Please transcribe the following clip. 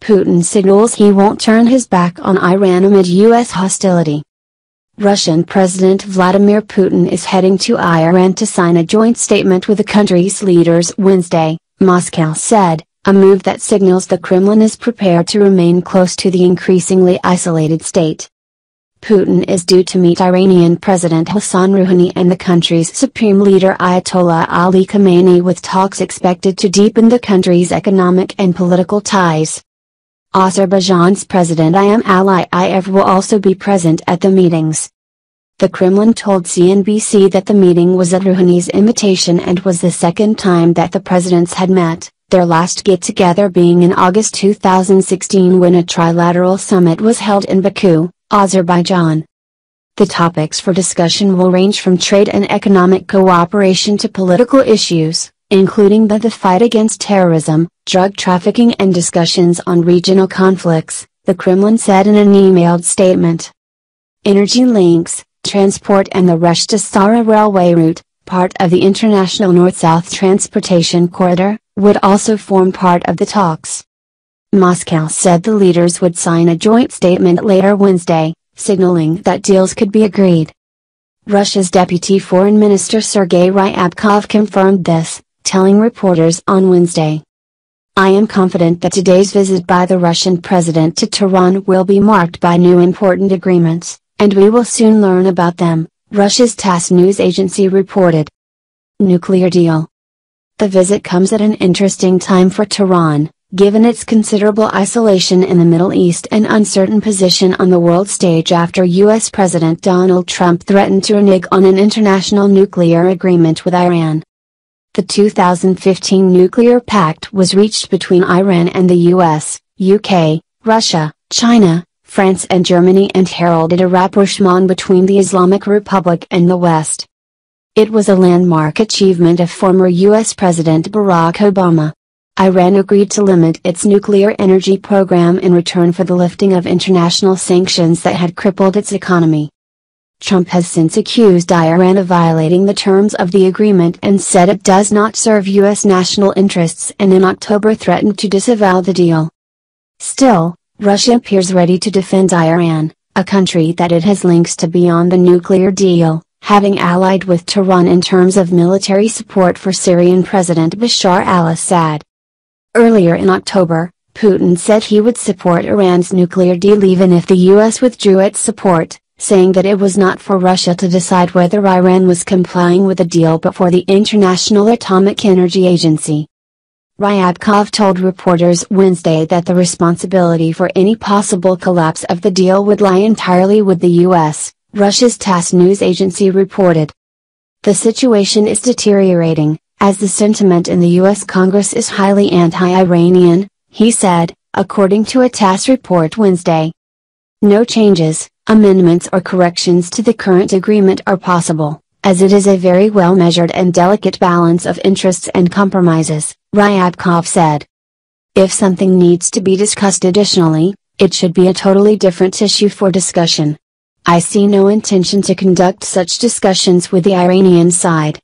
Putin signals he won't turn his back on Iran amid U.S. hostility. Russian President Vladimir Putin is heading to Iran to sign a joint statement with the country's leaders Wednesday, Moscow said, a move that signals the Kremlin is prepared to remain close to the increasingly isolated state. Putin is due to meet Iranian President Hassan Rouhani and the country's supreme leader Ayatollah Ali Khamenei, with talks expected to deepen the country's economic and political ties. Azerbaijan's President Ilham Aliyev will also be present at the meetings. The Kremlin told CNBC that the meeting was at Rouhani's invitation and was the second time that the presidents had met, their last get-together being in August 2016 when a trilateral summit was held in Baku, Azerbaijan. The topics for discussion will range from trade and economic cooperation to political issues, including the fight against terrorism, drug trafficking and discussions on regional conflicts, the Kremlin said in an emailed statement. Energy links, transport and the Resh-to-Sara railway route, part of the international North-South transportation corridor, would also form part of the talks. Moscow said the leaders would sign a joint statement later Wednesday, signaling that deals could be agreed. Russia's Deputy Foreign Minister Sergei Ryabkov confirmed this, telling reporters on Wednesday. I am confident that today's visit by the Russian president to Tehran will be marked by new important agreements, and we will soon learn about them, Russia's TASS news agency reported. Nuclear deal. The visit comes at an interesting time for Tehran, given its considerable isolation in the Middle East and uncertain position on the world stage after U.S. President Donald Trump threatened to renege on an international nuclear agreement with Iran. The 2015 nuclear pact was reached between Iran and the US, UK, Russia, China, France and Germany and heralded a rapprochement between the Islamic Republic and the West. It was a landmark achievement of former US President Barack Obama. Iran agreed to limit its nuclear energy program in return for the lifting of international sanctions that had crippled its economy. Trump has since accused Iran of violating the terms of the agreement and said it does not serve U.S. national interests, and in October threatened to disavow the deal. Still, Russia appears ready to defend Iran, a country that it has links to beyond the nuclear deal, having allied with Tehran in terms of military support for Syrian President Bashar al-Assad. Earlier in October, Putin said he would support Iran's nuclear deal even if the U.S. withdrew its support, saying that it was not for Russia to decide whether Iran was complying with the deal but for the International Atomic Energy Agency. Ryabkov told reporters Wednesday that the responsibility for any possible collapse of the deal would lie entirely with the U.S., Russia's TASS news agency reported. The situation is deteriorating, as the sentiment in the U.S. Congress is highly anti-Iranian, he said, according to a TASS report Wednesday. No changes, amendments or corrections to the current agreement are possible, as it is a very well-measured and delicate balance of interests and compromises, Ryabkov said. If something needs to be discussed additionally, it should be a totally different issue for discussion. I see no intention to conduct such discussions with the Iranian side.